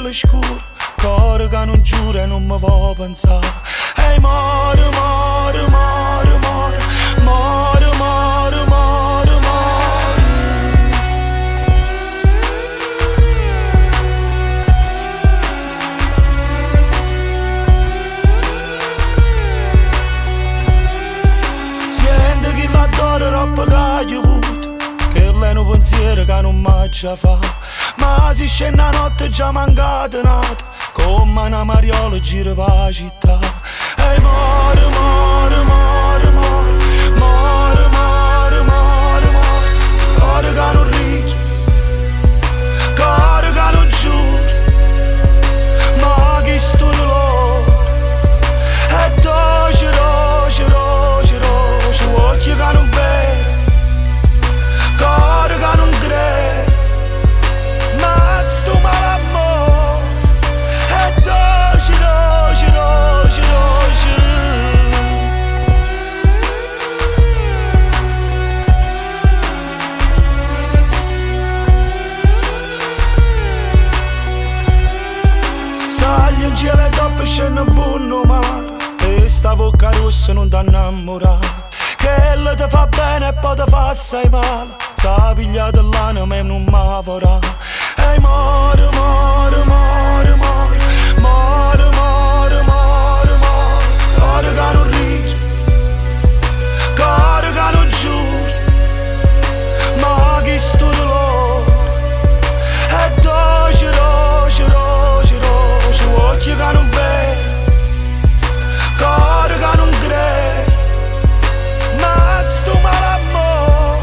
cielo scuro, cuore che non giura e non mi va pensare. Ehi, more, more, more, more, more, more, more, more. Sente chi l'adora troppo che hai avuto, che lei non pensiero che non mi già fa. Ma si scende la notte già mancata nata, come una mariola gira per la città. Ehi, more, more, more, more, more, more, more, more. Cuore che non ride, cuore che non giura, ma chi sto dolore è dolce, dolce, dolce, dolce. Occhi che non vedo, cuore che non crede, ma sto malamore è dolce, dolce, dolce, dolce. Sai, un cielo è dopo scende un funno mare, e sta bocca rossa non ti innamorare, che lei ti fa bene e poi ti fa assai male. Sa pigliato l'anima e non mi vorrà. Ehi, more, more, more, more, more, more, more, more. Cuore che non ride, cuore che non giura, ma chi sto dolore è dolce, dolce, dolce, dolce. Occhi che non vedo, cuore che non crede, ma sto malamore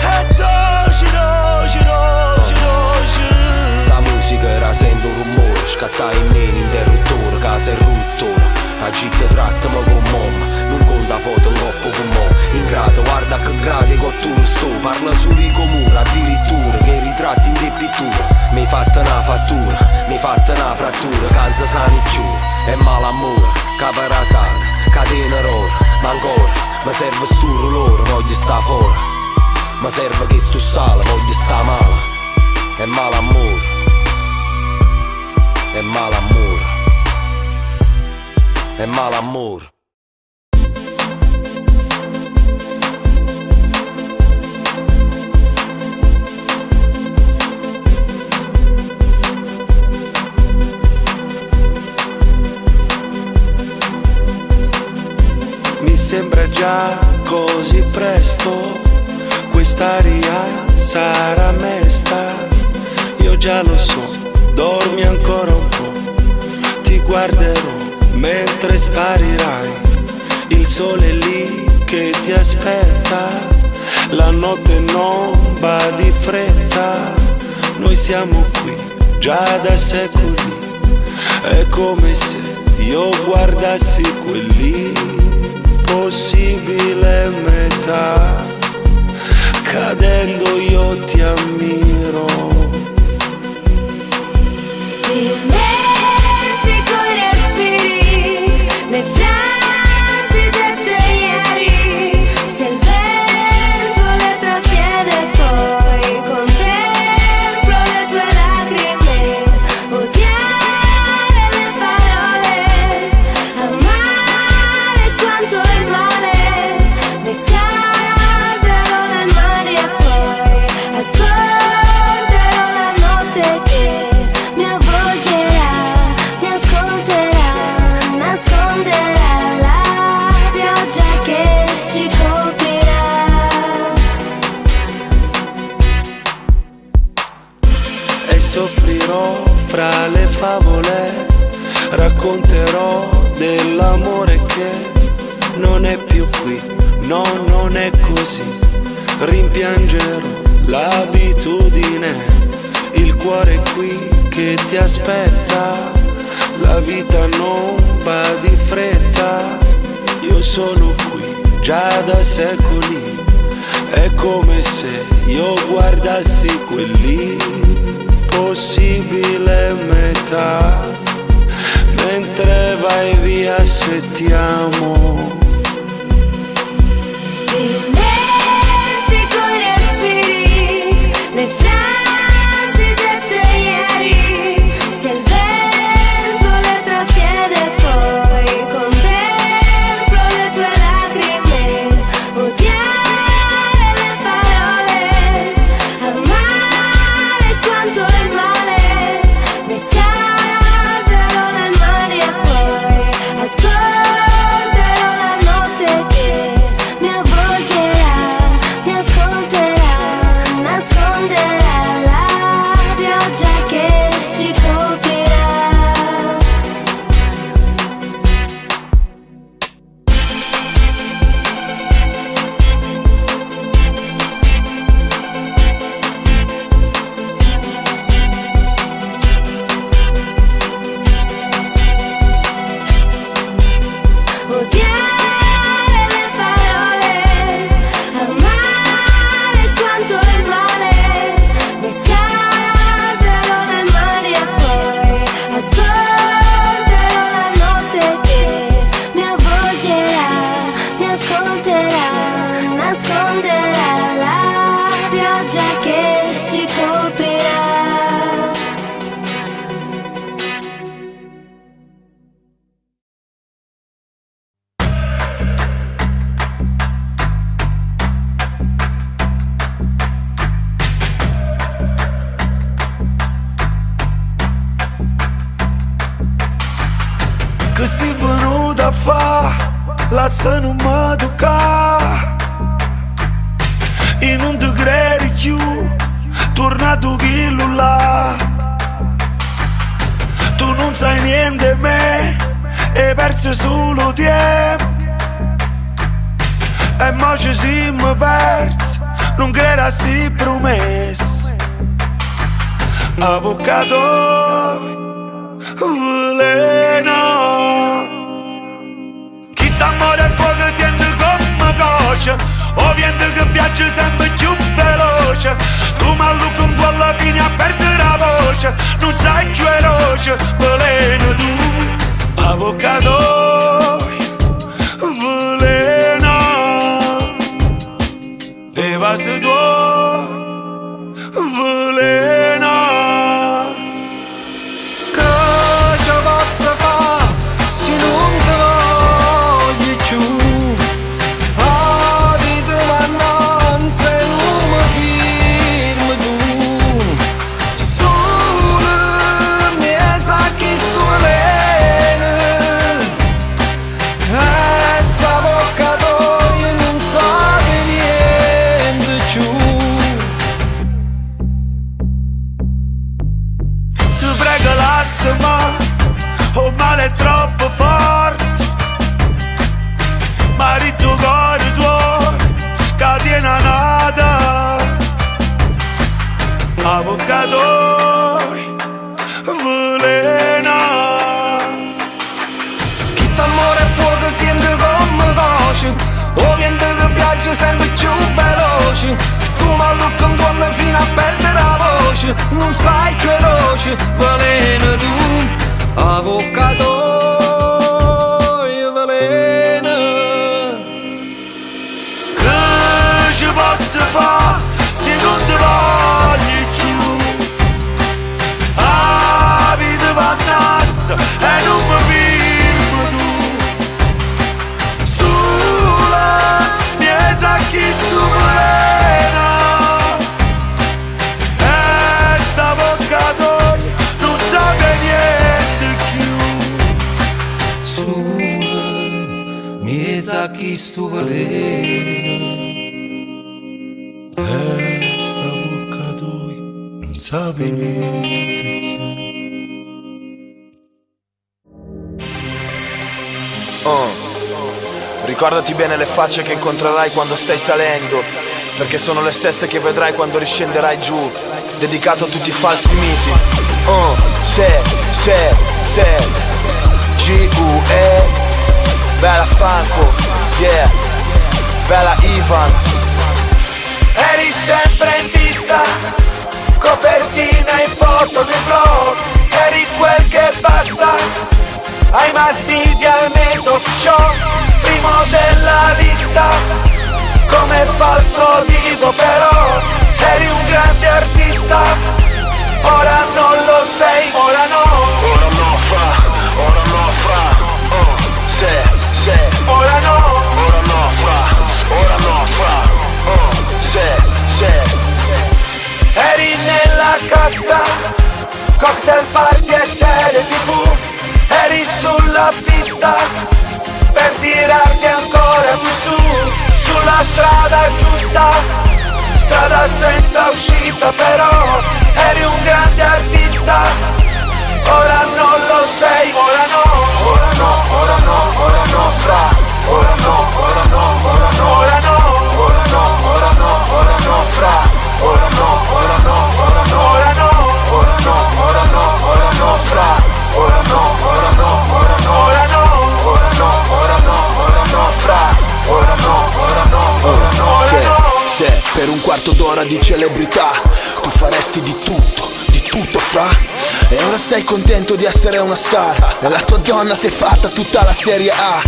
è dolce, dolce, dolce, dolce. Sta musica era sento un rumore, scatta in me l'interruttore, casa è ruttora. La città trattami con mamma, non conta foto in coppo con mo. Ingrato, guarda che grade con tu sto, parla solo di comune, addirittura che ritratti in te pittura. Mi hai fatta una fattura, mi hai fatta una frattura, calza sani più, è malamore, capa rasata, catena rora, ma ancora, mi serve sto loro, voglio sta fuori. Mi serve che sto sale, voglio sta male. È malamore, è malamore, è malamore. Mi sembra già così presto, quest'aria sarà mesta. Io già lo so, dormi ancora un po', ti guarderò mentre sparirai. Il sole è lì che ti aspetta, la notte non va di fretta. Noi siamo qui già da secoli, è come se io guardassi quell'impossibile metà. Cadendo io ti ammiro. Dimentico i respiri, le frasi dette ieri. Se il vento le trattiene poi contemplo le tue lacrime. Odiare le parole, amare quanto il male. Mi scalderò le mani e poi ascolterò la notte che mi avvolgerà, mi ascolterà, nasconderà la pioggia che ci colpirà. E soffrirò fra le favole, racconterò dell'amore che non è più qui, no, non è così. Rimpiangerò l'abitudine, il cuore qui che ti aspetta. La vita non va di fretta, io sono qui già da secoli. È come se io guardassi quell'impossibile metà. Mentre vai via se ti amo. Dimentico i respiri, le frasi dette ieri. Se che si venuta a fa, lascia non mi tocca. E non ti credi più, tornato chi là. Tu non sai niente di me, hai perso solo tempo. E mo ci siamo persi, non credo a sti promesse. Avvocato, veleno. Chi sta a morire a fuoco sente come coscia, o vento che viaggia sempre più veloce. Tu mallucco un po' alla fine a perdere la voce, non sai più veloce, veleno tu. Avvocato, veleno. E va se tuoi, veleno. Che ci posso fare se non ti voglio più? La vita m'annanza e non mi fermi tu. Solo mi sa che sto veleno, e sta bocca tua non sa di niente più. Ti prego lasciami, o male è troppo forte. Marito cuore tuo, catena nata. Avvocato, veleno. Chi sta a morire a fuoco sente come cosce, o vento che viaggia sempre più veloce. Tu mallucco un buon fino a perdere la voce, non sai più veloce, veleno tu. Avvocato, veleno. Che ci posso fare se non ti voglio più? La vita mannazza e non mi fermo tu. Sola mi sa chi sto veleno, e sta bocca tua non sape niente più. Sola mi sa chi sto veleno. Sta bocca tua non sape niente più. Ricordati bene le facce che incontrerai quando stai salendo, perché sono le stesse che vedrai quando riscenderai giù. Dedicato a tutti i falsi miti. Se G-U-E, bella Franco, yeah, bella Ivan. Eri sempre in vista, copertina in foto nei blog. Eri quel che basta ai mass media e nei talk show. Primo della lista, come falso dico però. Eri un grande artista, ora non lo sei, ora no. Ora no fra, se Ora no. ora no fra, se Eri nella casta, cocktail party e serie TV. Eri sulla pista, per tirarti ancora più su. Sulla strada giusta, strada senza uscita però. Eri un grande artista, ora non lo sei, ora no. ora no fra, ora no Ora no. fra, ora no fra, se per un quarto d'ora di celebrità tu faresti di tutto fra. E ora sei contento di essere una star, e la tua donna si è fatta tutta la serie A.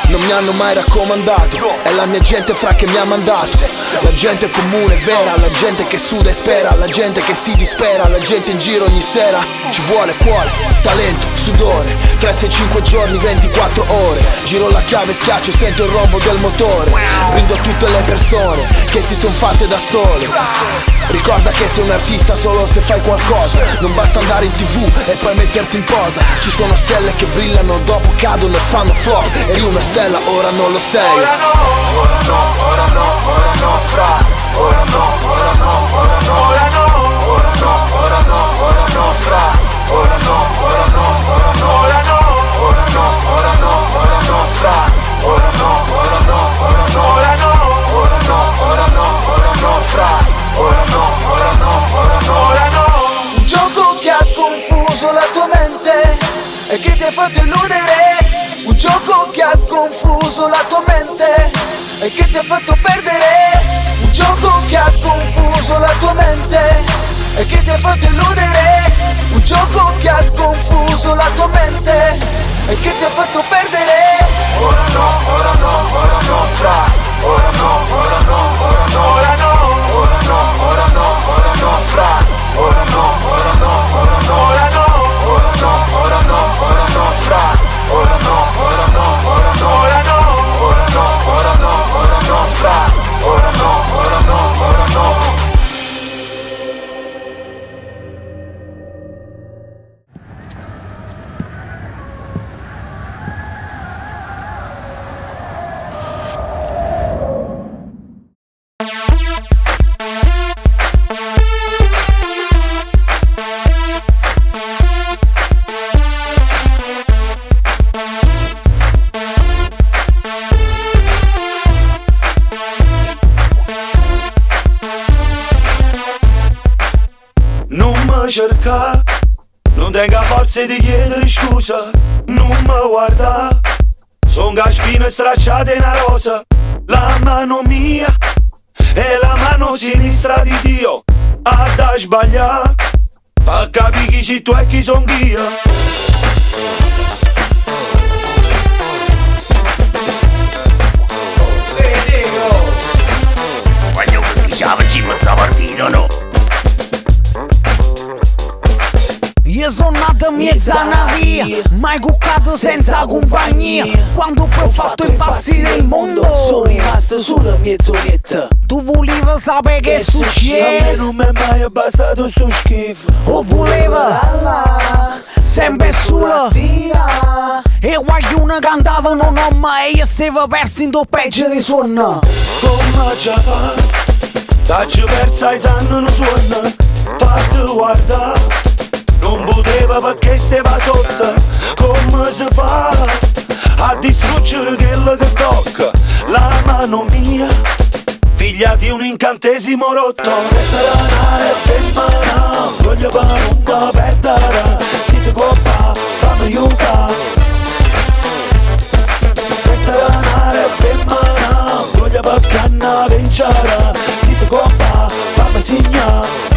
Non mi hanno mai raccomandato, è la mia gente fra che mi ha mandato. La gente comune vera, la gente che suda e spera, la gente che si dispera, la gente in giro ogni sera. Ci vuole cuore, talento, sudore, 3, 6, 5 giorni, 24 ore. Giro la chiave, schiaccio e sento il rombo del motore. Brindo a tutte le persone che si son fatte da sole. Ricorda che sei un artista solo se fai qualcosa. Non basta andare in TV e poi metterti in posa. Ci sono stelle che brillano, dopo cadono e fanno flop. Eri una stella, ora non lo sei. Ora no, ora no, ora no, ora no, fra. Ora no, ora no, ora no, ora no, ora no, ora no, ora no, fra. Ora no, ora no, ora no, ora no, ora no, ora no, ora no, fra. Ora no, ora no, ora no, ora no, ora no, ora no, ora no, fra. Ora no, ora no, ora no, ora no. Un gioco che ha confuso la tua mente e che ti ha fatto illudere. Un gioco che ha confuso la tua mente e che ti ha fatto perdere. Un gioco che ha confuso la tua mente e che ti ha fatto illudere. Un gioco che ha confuso la tua mente e che ti ha fatto perdere. Ora no, ora no, ora no, fra. Ora no, ora no, ora no, ora no, ora no, ora no, ora no, fra. Ora no, ora no, ora no, ora no, ora no, ora no, ora no, fra. Ora no, ora no, ora no, ora no, ora no, ora no, ora no, fra. Ora no, ora no, ora no. Cerca, non tenga forza di chiedere scusa, non mi guarda, son gaspino e stracciate una rosa, la mano mia e la mano sinistra di Dio, a da sbagliare, pa capire chi sei tu e chi son io. Voglio che diciamo ci sta partita, no? Io sono nato mezza una via, mai cuccato senza compagnia. Quando poi ho fatto impazzire il mondo, sono rimasto sulla mezz'oretta. Tu volevi sapere che è successo? A me non mi è mai bastato sto schifo. O voleva sempre sulla via. E qualcuno cantava non ho mai, e stava perso in tuo peggio di suono. Come ci fa? T'hai persa i sanni non suona. Fatti guardare, non poteva perché stava sotto. Come si fa a distruggere quello che tocca? La mano mia, figlia di un incantesimo rotto. Festa danare femmina, voglio per non perdere. Si ti può fare, fammi aiutare. Festa danare femmina, voglio per canna vincere. Si ti può fare, fammi segnare.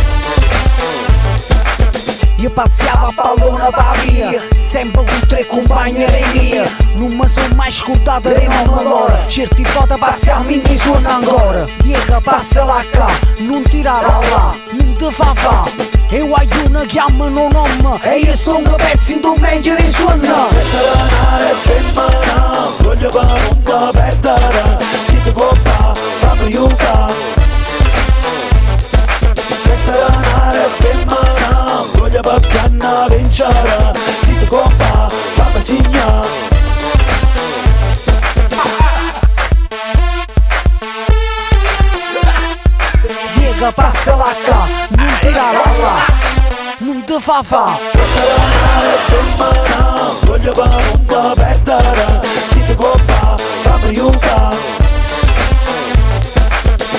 Io pazziavo a pallone per via, sempre con tre compagnere mie. Non mi sono mai scordato dei nomi loro. Certi volte pazziamo in ti suona ancora. Dica passa la qua, non tirare là, non ti fa. E qualcuno chiamano nome e io sono perso in tu meglio di suona. Festa danare femmina, voglio per non perdere. Si ti può fare, fammi aiutare. Festa danare femmina, voglio per canna vincere. Si ti può fare, fammi segnare. Dica passa la qua, non tirare là, non ti fa. Festa danare femmina, voglio per non perdere. Si ti può fare, fammi aiutare.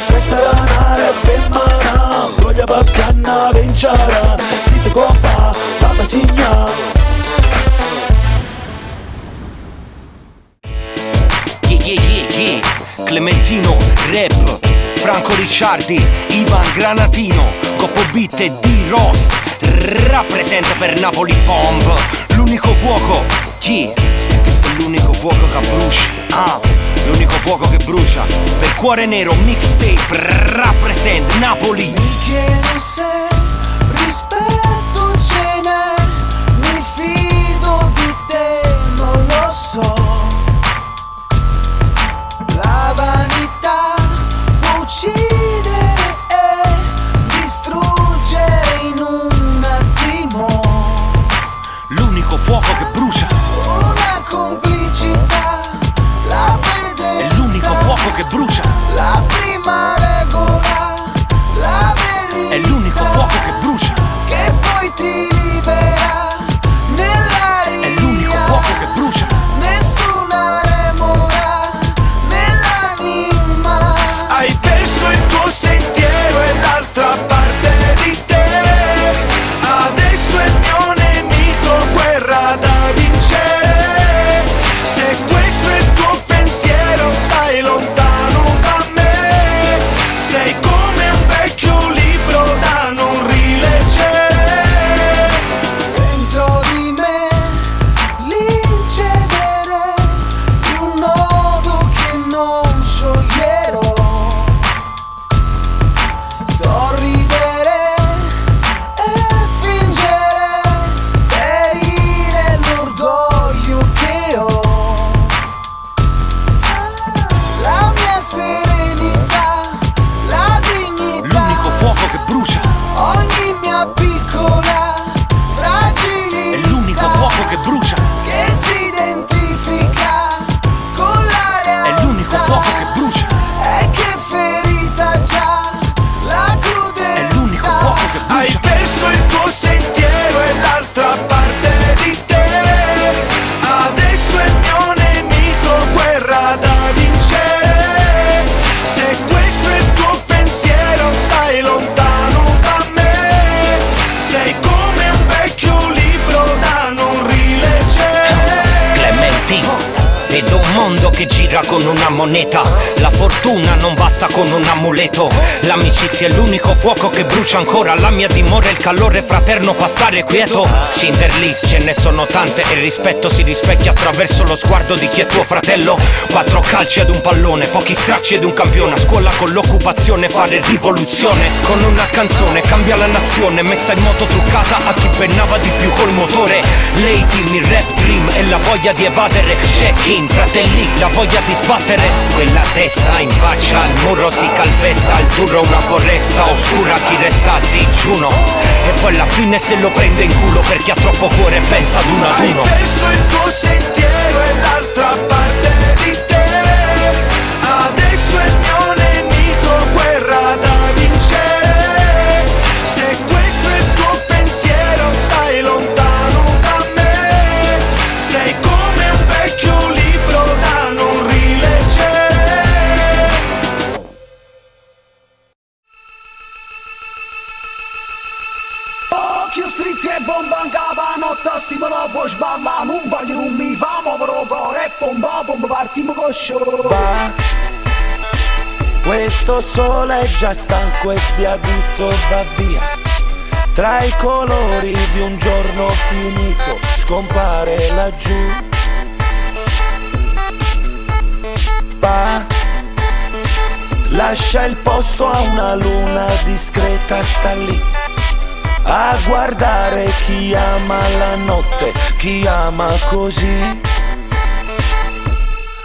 Festa danare femmina, voglio per canna vincere. Si ti può fare, fammi segnare. Clementino, rap, Franco Ricciardi, Ivan Granatino, Coppo Beat e D-Ross, rappresenta per Napoli Bomb. L'unico fuoco, chi? Questo è l'unico fuoco che brucia, l'unico fuoco che brucia. Per Cuore Nero, mixtape, rappresenta Napoli. Mi chiedo se rispetto ce n'è, mi fido di te, non lo so. La vanità può uccidere e che gira con una moneta. La fortuna non basta con un amuleto. L'amicizia è l'unico fuoco che brucia ancora. La mia dimora, il calore fraterno fa stare quieto. Schindler List, ce ne sono tante e il rispetto si rispecchia attraverso lo sguardo di chi è tuo fratello. 4 calci ad un pallone, pochi stracci ed un campione. A scuola con l'occupazione fare rivoluzione. Con una canzone cambia la nazione, messa in moto truccata a chi pennava di più col motore. Lady, il rap dream e la voglia di evadere. Check-in, fratelli, la voglia di sbattere. Quella testa in faccia al muro si calpesta. Il duro una foresta oscura, chi resta a digiuno. E poi alla fine se lo prende in culo perché ha troppo cuore e pensa ad uno ad uno. Hai perso il tuo sentiero e l'altra parte di te. Adesso è il mio nemico, guerra da vincere. Se questo è il tuo pensiero, stai lontano da me. Sei come un vecchio libro da non rileggere. Occhio stretti e bomba in capa, notte stimolo puoi sballare. Non voglio, non mi fa muovere il cuore e bomba, partiamo con show. Va, questo sole è già stanco e sbiadito, va via. Tra i colori di un giorno finito scompare laggiù. Va, lascia il posto a una luna discreta, sta lì a guardare chi ama la notte, chi ama così.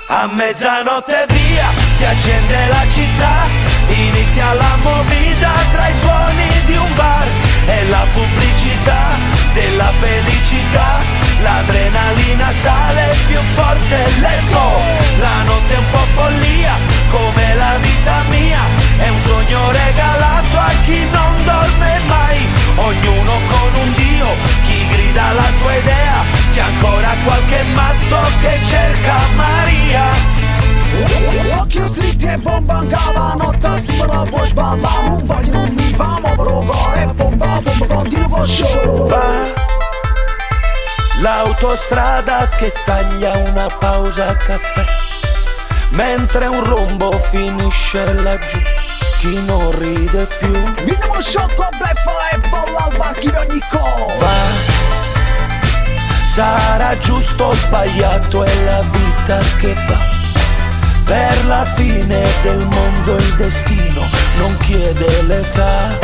A mezzanotte via si accende la città, inizia la movida tra i suoni di un bar e la pubblicità della felicità. L'adrenalina sale più forte, let's go. La notte è un po' follia, come la vita mia, è un sogno regalato a chi non dorme mai. Ognuno con un dio, chi grida la sua idea, c'è ancora qualche matto che cerca Maria. Occhio stretti e bomba in capa, notte stimolo puoi sballare. Non voglio, non mi fa muovere il cuore e bomba, continuo con show. Va, l'autostrada che taglia una pausa a caffè, mentre un rombo finisce laggiù, chi non ride più. Minimo sciocco, bleffa e bolla al bar, chi ogni cosa. Va, sarà giusto o sbagliato, è la vita che va. Per la fine del mondo il destino non chiede l'età.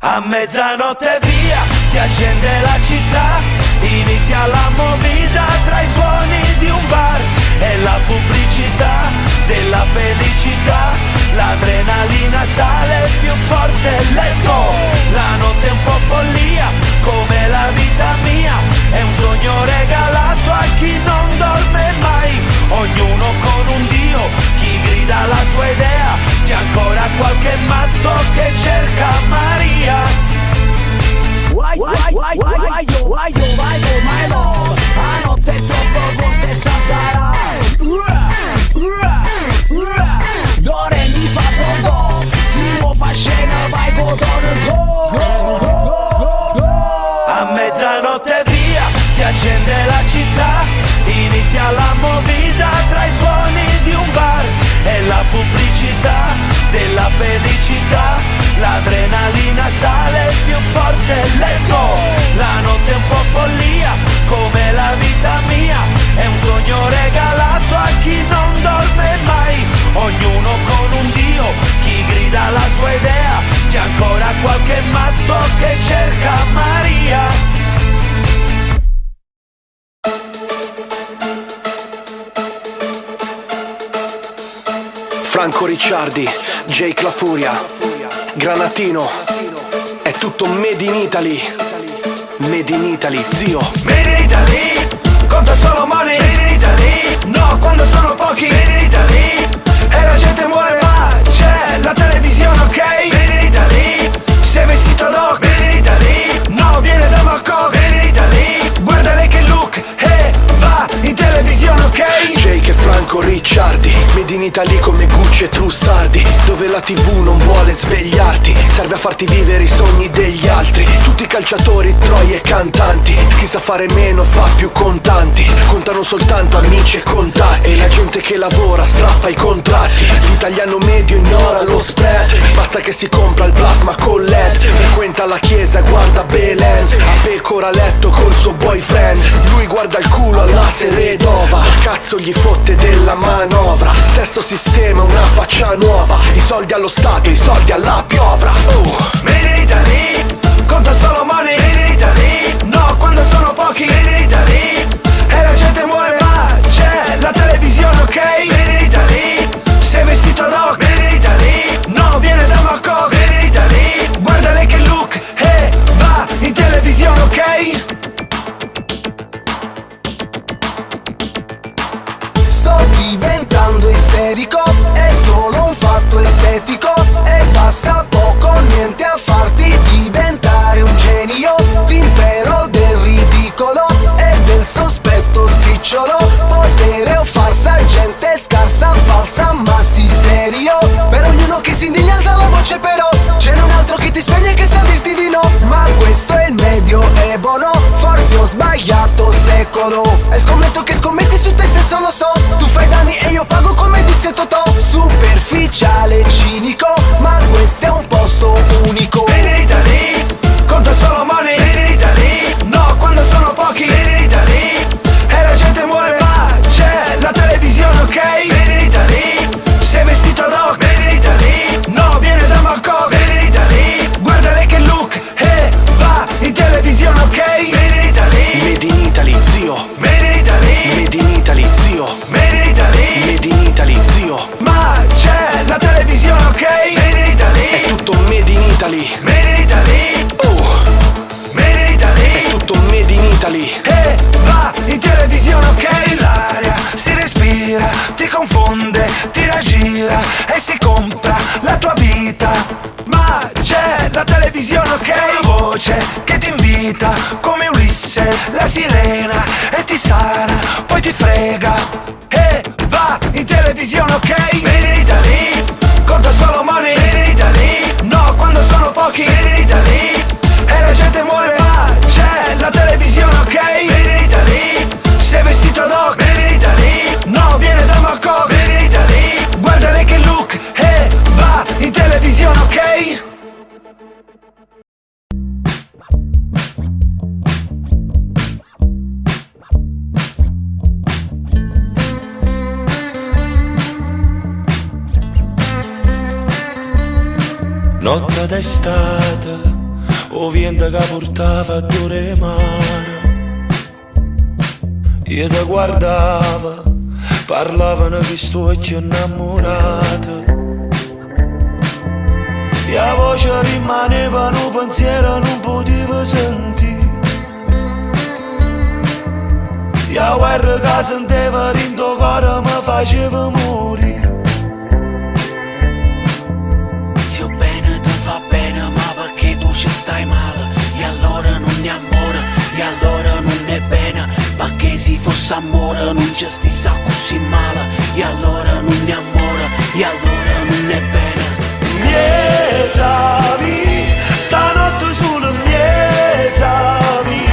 A mezzanotte via si accende la città, inizia la movida tra i suoni di un bar e la pubblicità della felicità. L'adrenalina sale più forte, let's go. La notte è un po' follia, come la vita mia, è un sogno regalato a chi non dorme mai. Ognuno con un dio, chi grida la sua idea, c'è ancora qualche matto che cerca Maria. Why, my love, la notte è troppo corta e saltarà. D'ora mi fa sotto, si può fa scena, vai con go. A mezzanotte via si accende la città, inizia la movida tra i suoni di un bar e la pubblicità della felicità. L'adrenalina sale più forte, let's go. La notte è un po' follia, come la vita mia, è un sogno regalato a chi non dorme mai. Ognuno con un dio, chi grida la sua idea, c'è ancora qualche matto che cerca Maria. Franco Ricciardi, Jake La Furia, Granatino, è tutto made in Italy. Made in Italy, zio. Made in Italy, conta solo money. Made in Italy, no quando sono pochi. Made in Italy, e la gente muore ma c'è la televisione, ok? Made in Italy, sei vestito ad hoc. Made in Italy, no viene da Bangkok. Made in Italy, guarda lei che look e va in televisione, ok? Jake e Franco Ricciardi, made in Italy come Gucci e Trussardi, dove la TV non vuole svegliarti, serve a farti vivere i sogni degli altri. Tutti calciatori, troie e cantanti. Chi sa fare meno fa più contanti. Contano soltanto amici e contatti. E la gente che lavora strappa i contratti. L'italiano medio ignora lo spread. Basta che si compra il plasma con LED. Frequenta la chiesa e guarda Belen. A pecora a letto col suo boyfriend. Lui guarda il culo alla Seredova. Cazzo gli fotte della manovra. Stesso sistema, una faccia nuova. I soldi allo Stato, i soldi alla piovra. Made in Italy, conta solo money. Made in Italy, no quando sono pochi. Made in Italy, e la gente muore ma c'è la televisione, ok? Made in Italy, sei vestito ad hoc. Made in Italy, no viene da Bangkok. Made in Italy, guarda lei che look e va in televisione, ok? Sto diventando isterico, è solo un fatto estetico. E basta poco o niente a farti diventare un genio. L'impero del ridicolo e del sospetto spicciolo. Potere o farsa, gente scarsa, falsa, ma sì serio. Per ognuno che si indigna alza la voce però. C'è un altro che ti spegne e che sa dirti di no. Ma questo è il medioevo, no? Forse ho sbagliato secolo. E scommetto che scommetti su te stesso, lo so. Tu fai danni e io pago come disse Totò. Superficiale, cinico, ma questo è un posto unico. Made in Italy, conta solo money. Made in Italy, no quando sono pochi. Made in Italy, e la gente muore ma c'è la televisione, ok? Made in Italy, sei vestito ad hoc. Made in Italy, no viene da Bangkok. Made in Italy, guarda lei che look e va in televisione, ok? Made in Italy, Made in Italy, zio. Made in Italy, Made in Italy, zio. Made in Italy, Made in Italy, zio. ma c'è la televisione, ok? Made in Italy, È tutto made in Italy. Made in Italy, Made in Italy, È tutto made in Italy. e va in televisione, ok? L'aria si respira, ti confonde, ti raggira e si compra la tua vita. Ma c'è la televisione, ok? Una voce che ti invita come Ulisse, la sirena, e ti stana, poi ti frega e va in televisione, ok? Made in Italy, conta solo money. Made in Italy, no quando sono pochi. Made in Italy, e la gente muore ma c'è la televisione, ok? Made in Italy, sei vestito ad hoc. Made in Italy, no viene da Bangkok. Made in Italy, guarda lei che look e va in televisione, ok? Notte d'estate, o vento che portava dure mare. Io ti guardavo, parlavano che sto innamorato. E la voce rimaneva, un pensiero non potevo sentire. E la guerra che sentiva dentro cuore mi faceva morire. Ci stai male, e allora non ne amore, e allora non è bene, perché se fosse amore non ci stessa così male, e allora non ne amore, e allora non è bene. Mietavi, stanotte solo mietavi,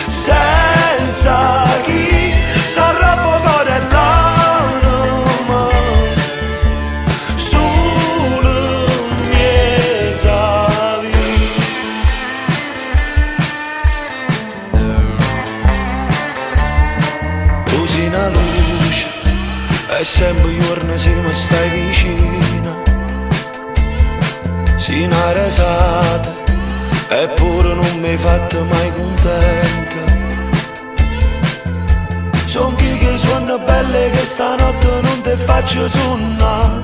senza chi sarà poco dell'anima, solo mietavi. Una luce e sempre giorno se mi stai vicino, si una risata eppure non mi hai fatto mai contenta. Son chi che suona belle che stanotte non ti faccio suonare,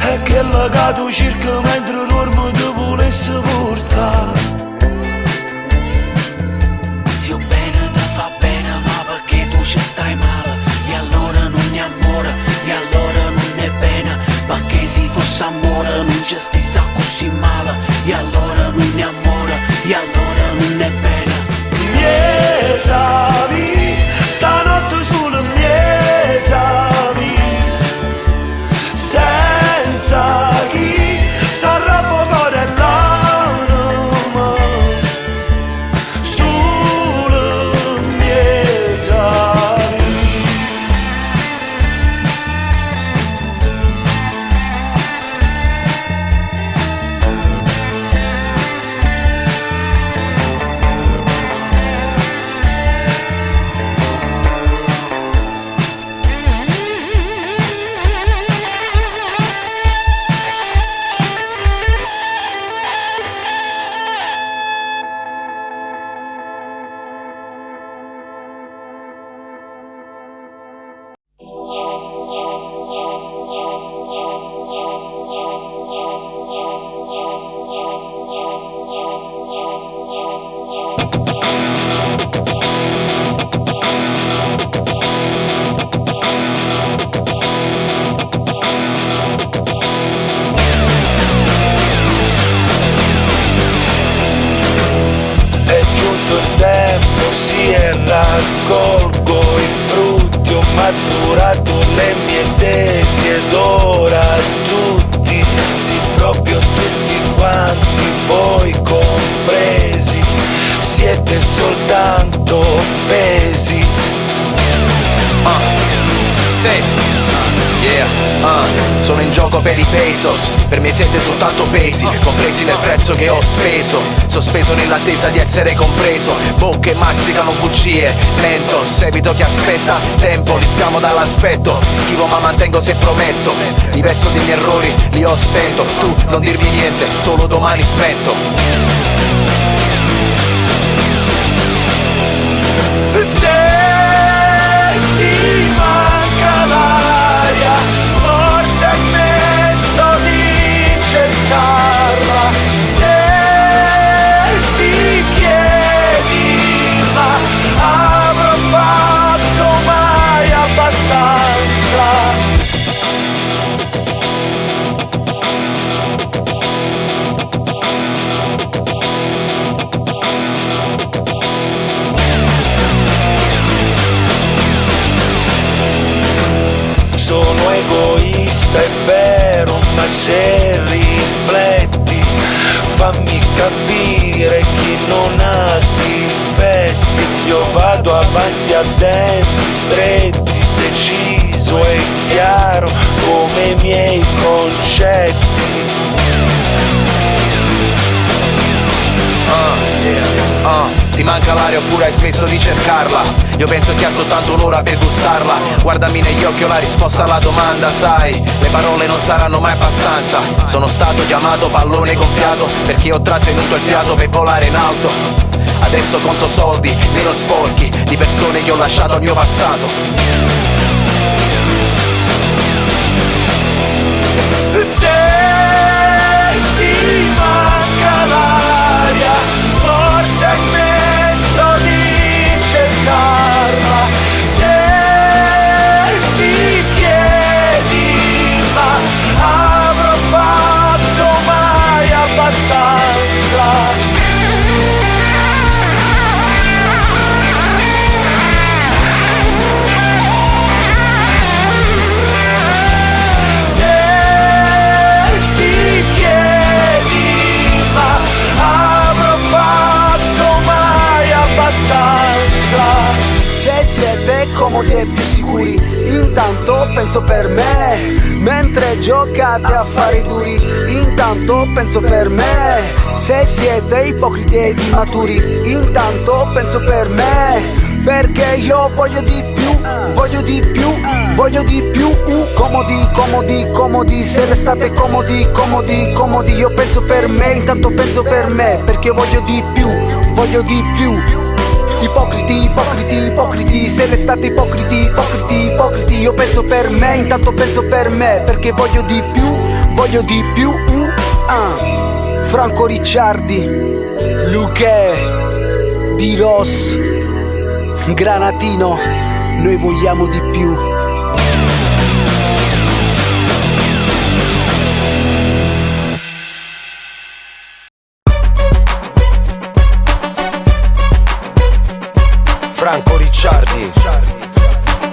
e che la che tu cerchi mentre dormo ti volesse portare. Ci stai male, e allora non è amore, e allora non è bene, perché se fosse amore non ci stessa così male, e allora non è amore, e allora non è bene. Mietavi, stanotte solo mietavi, senza chi sarà poco Sono in gioco per i pesos, per me siete soltanto pesi, compresi nel prezzo che ho speso, sospeso nell'attesa di essere compreso. Bocche masticano bugie, lento, seguito che aspetta, tempo, li scamo dall'aspetto, schivo ma mantengo se prometto, li vesto dei miei errori, li ostento, tu non dirmi niente, solo domani smetto. Se ti manca l'aria, forse hai smesso di cercarla. Se ti chiedi ma avrò fatto mai abbastanza? Sono egoista, è vero, ma se rifletti fammi capire chi non ha difetti. Io vado avanti a denti stretti, deciso e chiaro come i miei concetti. Ti manca l'aria oppure hai smesso di cercarla? Io penso che ha soltanto un'ora per gustarla. Guardami negli occhi, ho la risposta alla domanda, sai, le parole non saranno mai abbastanza. Sono stato chiamato pallone gonfiato perché ho trattenuto il fiato per volare in alto. Adesso conto soldi, meno sporchi, di persone che ho lasciato al mio passato. Se ti manca l'aria, forse hai smesso di cercarla. Se ti chiedi ma avrò fatto mai abbastanza? Se siete comodi e più sicuri, intanto penso per me. Mentre giocate a fare duri, intanto penso per me. Se siete ipocriti ed immaturi, intanto penso per me. Perché io voglio di più, voglio di più, voglio di più. Comodi, comodi, comodi, se restate comodi, comodi, comodi. Io penso per me, intanto penso per me. Perché voglio di più, voglio di più. Ipocriti, ipocriti, ipocriti, se restate ipocriti, ipocriti, ipocriti. Io penso per me, intanto penso per me. Perché voglio di più, voglio di più. Franco Ricciardi, Luque, Di Ross, Granatino, noi vogliamo di più. Franco Ricciardi,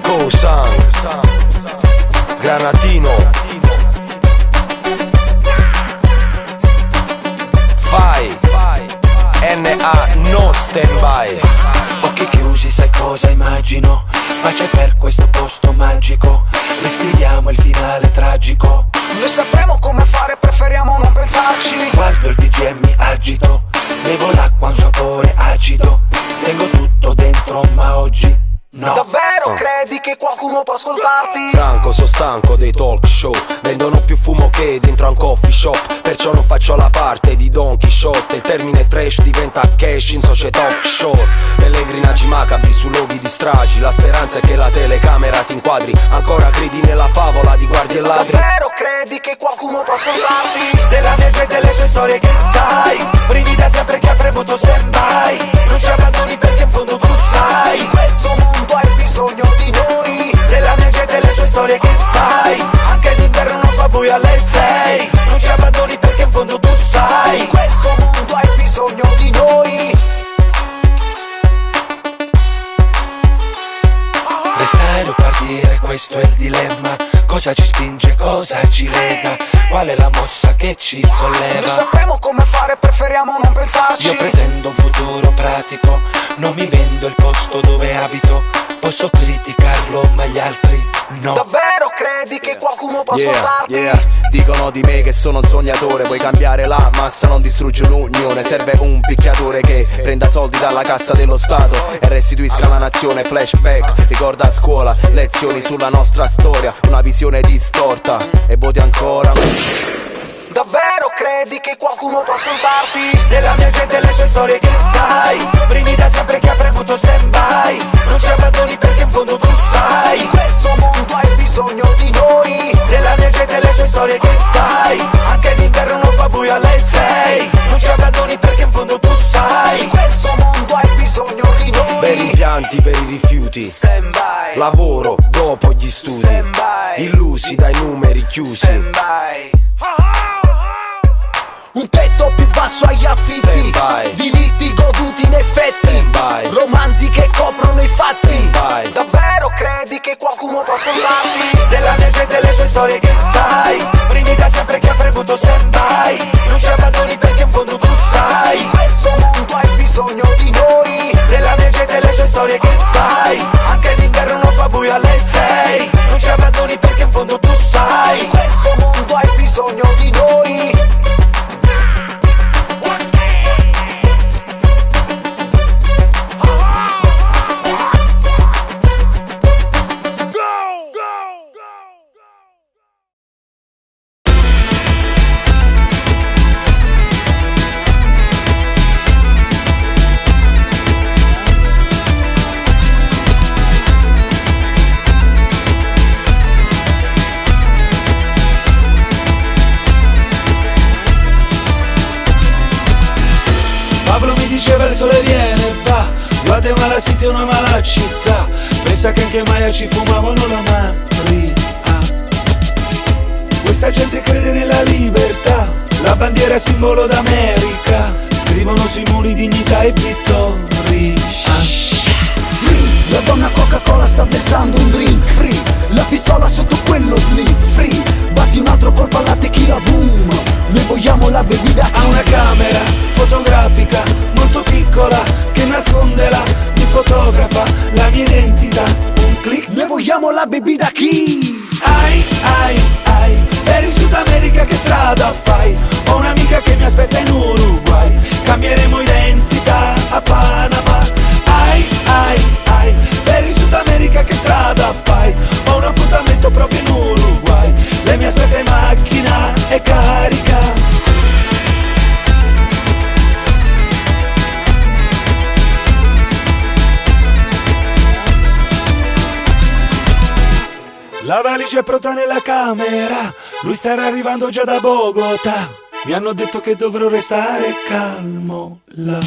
Go Sang, Granatino, Fai, NA, no stand by. Occhi chiusi, sai cosa immagino? Pace per questo posto magico. Riscriviamo il finale tragico. Noi sapremo come fare, preferiamo non pensarci. Guardo il TG e mi agito. Bevo l'acqua, un sapore acido. Tengo tutto dentro, ma oggi no. Davvero credi che qualcuno può ascoltarti? Franco, so stanco dei talk show. Vendono più fumo che dentro a un coffee shop. Perciò non faccio la parte di Don Chisciotte. Il termine trash diventa cash in società offshore. Pellegrinaggi macabri su luoghi di stragi. La speranza è che la telecamera ti inquadri. Ancora credi nella favola di guardie e ladri? Davvero credi che qualcuno può ascoltarti? Della mia gente e delle sue storie che sai. Brivida sempre che ha premuto stand by. Non ci abbandoni perché in fondo tu sai. In questo mondo hai bisogno di noi. Della mia gente e le sue storie che sai. Anche d'inverno non fa buio alle 6. Non ci abbandoni perché in fondo tu sai. In questo mondo hai bisogno di noi. Restare o partire, questo è il dilemma. Cosa ci spinge, cosa ci lega? Qual è la mossa che ci solleva? Noi sapremo come fare, preferiamo non pensarci. Io pretendo un futuro pratico. Non mi vendo il posto dove abito. Posso criticarlo ma gli altri No. Davvero credi che qualcuno può ascoltarti? Dicono di me che sono un sognatore. Puoi cambiare la massa, non distruggi un'unione. Serve un picchiatore che prenda soldi dalla cassa dello Stato e restituisca alla nazione. Flashback, ricorda a scuola, lezioni sulla nostra storia. Una visione distorta e voti ancora. Davvero credi che qualcuno può ascoltarti? Della mia gente e le sue storie che sai. Primi da sempre che ha premuto stand by. Non ci abbandoni perché in fondo tu sai. In questo mondo hai bisogno di noi. Della mia gente e le sue storie che sai. Anche d'inverno non fa buio alle 6. Non ci abbandoni perché in fondo tu sai. In questo mondo hai bisogno di noi. Per i pianti, per i rifiuti. Stand by. Lavoro dopo gli studi. Stand by. Illusi dai numeri chiusi. Stand by. Un tetto più basso agli affitti. Diritti goduti in effetti. Romanzi che coprono i fasti. Davvero credi che qualcuno può ascoltarti? Della mia gente e le sue storie che sai. Primi da sempre che ha premuto stand by. Non ci abbandoni perché in fondo tu sai. In questo mondo hai bisogno di noi. Della mia gente e le sue storie che sai. Anche d'inverno non fa buio alle 6. Non ci abbandoni perché in fondo tu sai. In questo mondo hai bisogno di noi. Diceva il sole viene e va, Guatemala City è una mala città. Pensa che anche Maya ci fumavano la Maria. Questa gente crede nella libertà, la bandiera simbolo d'America. Scrivono sui muri dignità e vittoria. Free, la donna Coca-Cola sta versando un drink. Free, la pistola sotto quello slip. Free, batti un altro colpo alla tequila, boom. Noi vogliamo la bevida. Ha una camera fotografica molto piccola che nasconde mi fotografa la mia identità. Un click. Noi vogliamo la bevida chi? Ai, ai, ai, per il Sud America che strada fai? Ho un'amica che mi aspetta in Uruguay. Cambieremo identità a Panama. Ai, ai, ai, per il Sud America che strada fai? Ho un appuntamento proprio in Uruguay. Lei mi aspetta in macchina e carica. La valigia è pronta nella camera, lui starà arrivando già da Bogotà. Mi hanno detto che dovrò restare calmo là.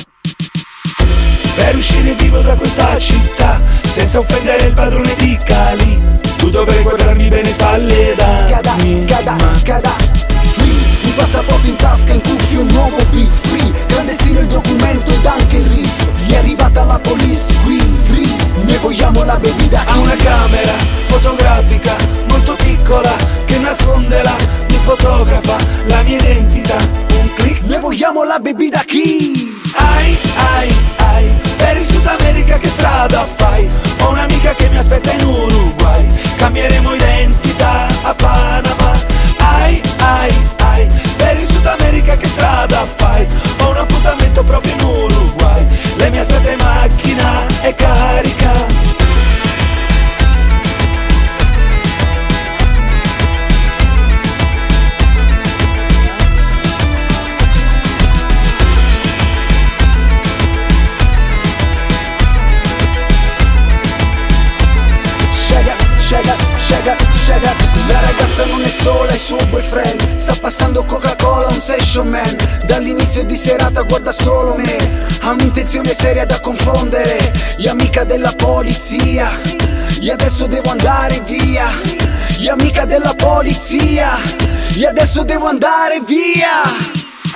Per uscire vivo da questa città, senza offendere il padrone di Cali, tu dovrai guardarmi bene spalle da Cada. Free, un passaporto in tasca, in cuffia un nuovo beat. Free, clandestino il documento ed anche il riff. Gli è arrivata la police qui. Free, noi vogliamo la bevida chi? Ha una camera fotografica molto piccola che nasconde mi fotografa la mia identità. Un click. Noi vogliamo la bevida chi? Ai, ai, ai, per il Sud America che strada fai? Ho un'amica che mi aspetta in Uruguay. Cambieremo identità a Panama. Ai, ai, ai, per il Sud America che strada fai? Ho un appuntamento proprio in Uruguay. Lei mi aspetta in macchina e carica. Shaggy, la ragazza non è sola, è il suo boyfriend. Sta passando Coca-Cola, un session man. Dall'inizio di serata guarda solo me. Ha un'intenzione seria da confondere. Gli amica della polizia. E adesso devo andare via. Gli amica della polizia. E adesso devo andare via.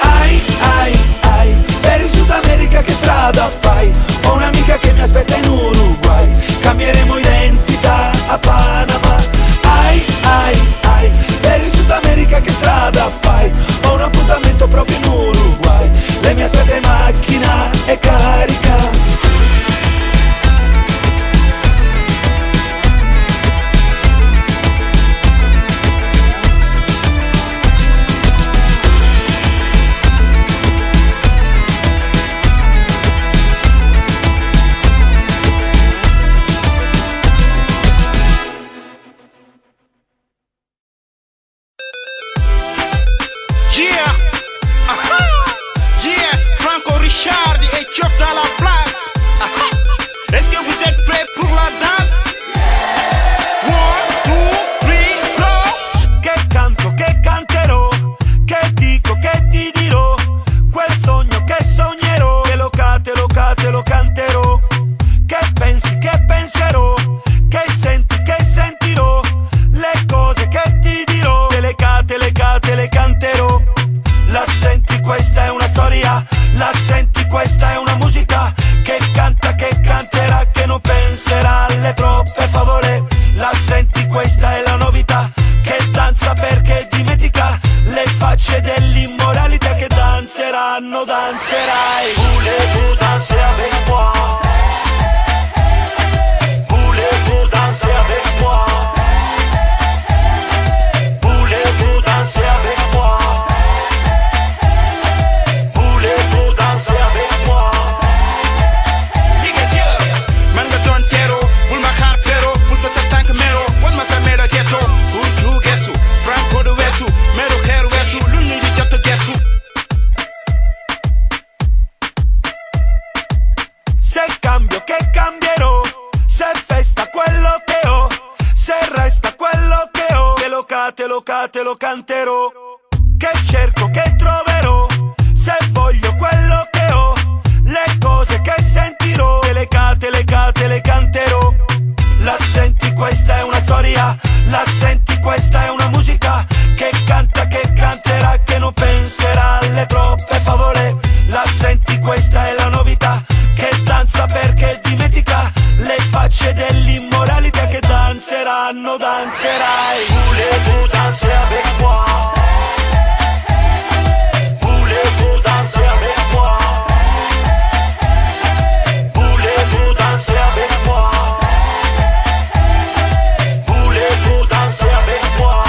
Ai, ai, ai, per il Sud America che strada fai? Ho un'amica che mi aspetta in Uruguay. Cambieremo identità a Panama. Ai, ai, ai, per il Sud America che strada fai? Ho un appuntamento proprio in Uruguay. Lei mi aspetta in macchina e carica. la place. Est-ce que vous êtes prêts pour la danse? 1, 2, 3, go! Che canto, che canterò, che dico, che ti dirò, quel sogno che sognerò, che lo canterò, che pensi, che penserò, che senti, che sentirò, le cose che ti dirò, le canterò. La senti, questa è una storia, la senti, questa è una musica, che canta, che canterà, che non penserà alle troppe favole. La senti, questa è la novità, che danza perché dimentica le facce dell'immoralità, che danzeranno, danzerai. Voulez-vous danser avec moi? Voulez-vous danser avec moi? Voulez-vous danser avec moi? Voulez-vous danser avec moi? Man nga doon teero bul ma xaar pero bul sa tànk mero wan ma sa melo ghetto pour ju gesu franco du weesu mero xeer weesu lu ñu di jot gesu. Se cambio, che cambierò, se festa quello che ho, se resta quello che ho, lo canterò, che cerco, che troverò, se voglio quello che ho, le cose che sentirò, le canterò. La senti, questa è una storia, la senti, questa è una musica, che canta, che canterà, che non penserà alle troppe favole. La senti, questa è la novità, che danza perché dimentica le facce dell'immoralità, che danzeranno, danzerai. Voulez-vous danser avec moi? Voulez-vous danser avec moi? Voulez-vous danser avec moi? Voulez-vous danser avec moi?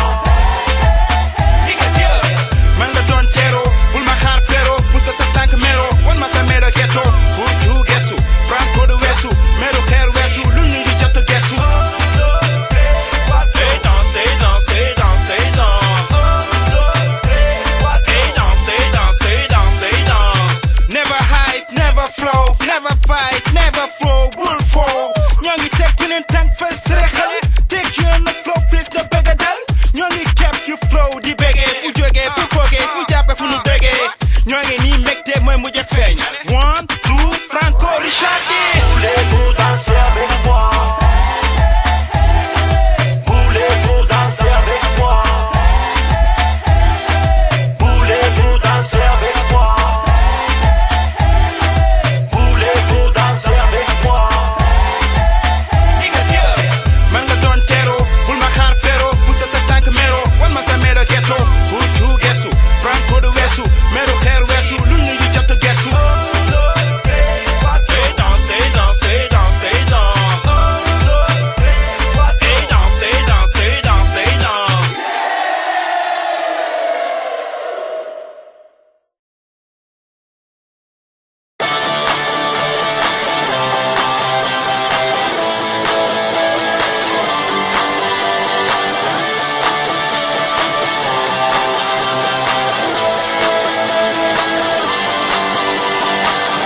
Man nga doon teero bul ma xaar pero bul sa tànk mero wan ma sa melo ghetto pour ju gesu franco du weesu mero xeer weesu lu ñu di jot gesu. Hey, danse, danse, danse, danse. Hey, danse, danse, danse, danse. Never hide, never flow, never fight, never flow, will fall. Ñoo ngi teg beneen tànk fes rexal teg yoon na flow fis na bëgg a dal. Ñoo ngi kepp yu flow di bëggee fu jógee fu foogee fu jàppe fu nu déggee. Ñoo ngi nii mbégte mooy mujj feeñ. 1, 2, Franco Richardi. Voulez-vous danser avec moi? Voulez-vous danser avec moi? Voulez-vous danser avec moi? Voulez-vous danser avec moi? Man nga doon teero bul ma xaar pero bul sa tànk mero wan ma sa melo ghetto pour ju gesu franco du weesu mero xeer weesu lu ñu di jot gesu. Hey, danse, danse, danse, danse. Hey, danse, danse, danse, danse.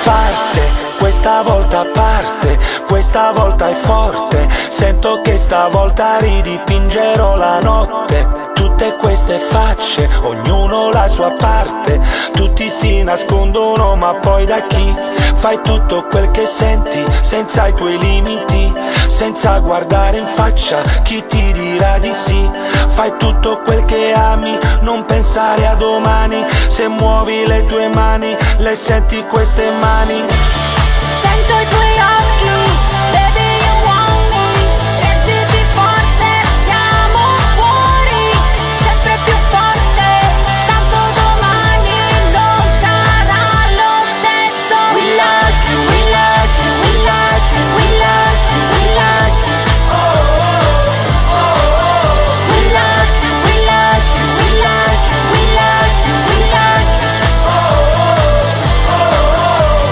Parte, questa volta parte, questa volta è forte, sento che stavolta ridipingerò la notte. Tutte queste facce, ognuno la sua parte, tutti si nascondono ma poi da chi? Fai tutto quel che senti, senza i tuoi limiti, senza guardare in faccia chi ti dirà di sì. Fai tutto quel che ami, non pensare a domani, se muovi le tue mani, le senti queste mani. Sento i tuoi occhi, baby you want me. Reggiti forte, siamo fuori, sempre più forte, tanto domani non sarà lo stesso. We like you, we like you, we like you, we like you, we like you. Oh, oh, oh, oh. We like you, we like you, we like you, we like you, we like you. Oh, oh, oh, oh.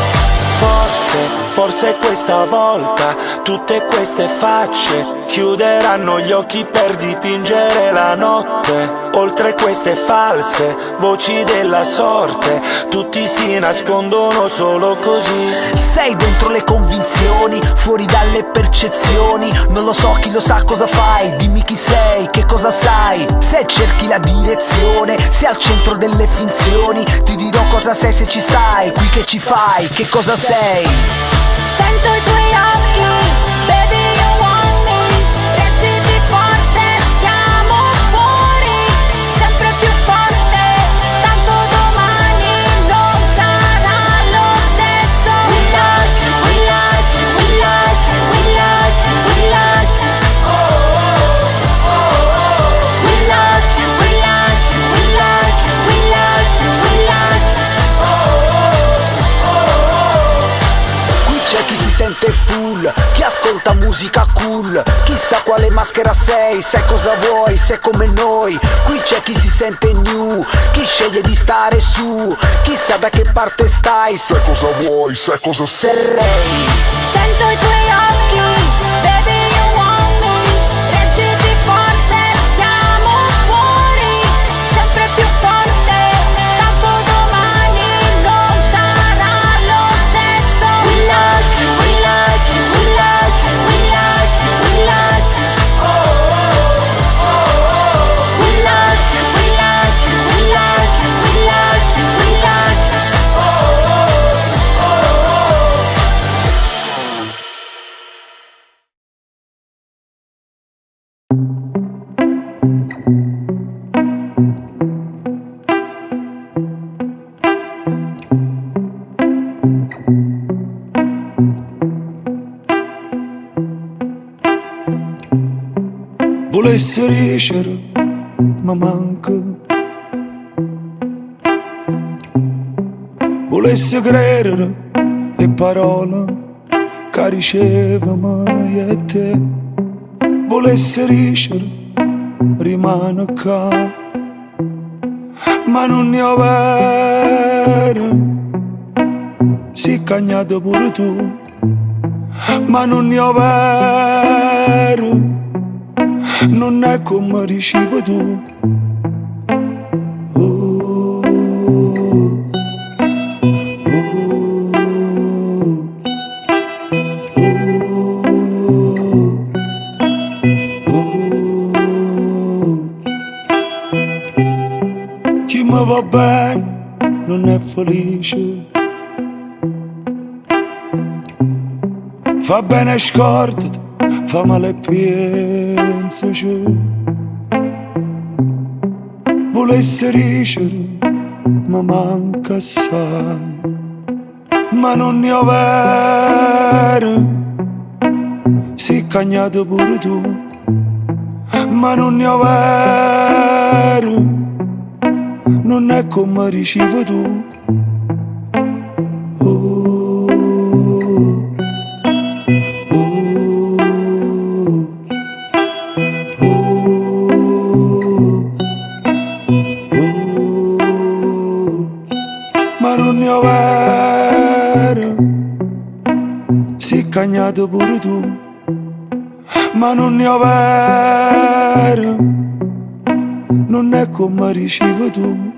Forse questa volta tutte queste facce chiuderanno gli occhi per dipingere la notte. Oltre queste false voci della sorte, tutti si nascondono solo così. Sei dentro le convinzioni, fuori dalle percezioni. Non lo so, chi lo sa cosa fai. Dimmi chi sei, che cosa sai. Se cerchi la direzione, sei al centro delle finzioni. Ti dirò cosa sei se ci stai. Qui che ci fai, che cosa sei. Sento i tuoi occhi, baby you want me. Reciti forte, siamo fuori, sempre più forte. Tanto domani non sarà lo stesso. We like you, we like you, we like you, we like you, we like you. Oh, oh, oh, oh. We like you, we like you, we like you, we like you, we like you. Oh, oh, oh. Qui c'è chi si sente full, chi ascolta musica cool. Chissà quale maschera sei, sai cosa vuoi, sei come noi. Qui c'è chi si sente new, chi sceglie di stare su. Chissà da che parte stai, sai cosa vuoi, sai cosa sei. Sento i tuoi occhi, baby you want me. Reciti forte, siamo fuori, sempre più forte. Tanto domani non sarà lo stesso. We like you, we like you, we like you, we like you, we like you. Oh, oh, oh, oh. We like you, we like you, we like you, we like you, we like you. Oh, oh, oh, oh. Volessi riuscire, ma manca. Volessi credere e parola che riceva mai a te. Volessi riuscire, rimane qua, ma non ne ho vero. Si cagnato pure tu, ma non ne ho vero. Non è come ricevo tu. Oh, oh, oh. Chi mi va bene non è felice. Fa bene scordati, fa male pensaci. Volessi ricere, ma manca assai. Ma non ne ho vero. Si cagnato pure tu, ma non ne ho vero. Non è come ricevo tu. Ma non ne ho vero. Si cagnato pure tu, ma non ne ho vero. Non è come ricevo tu.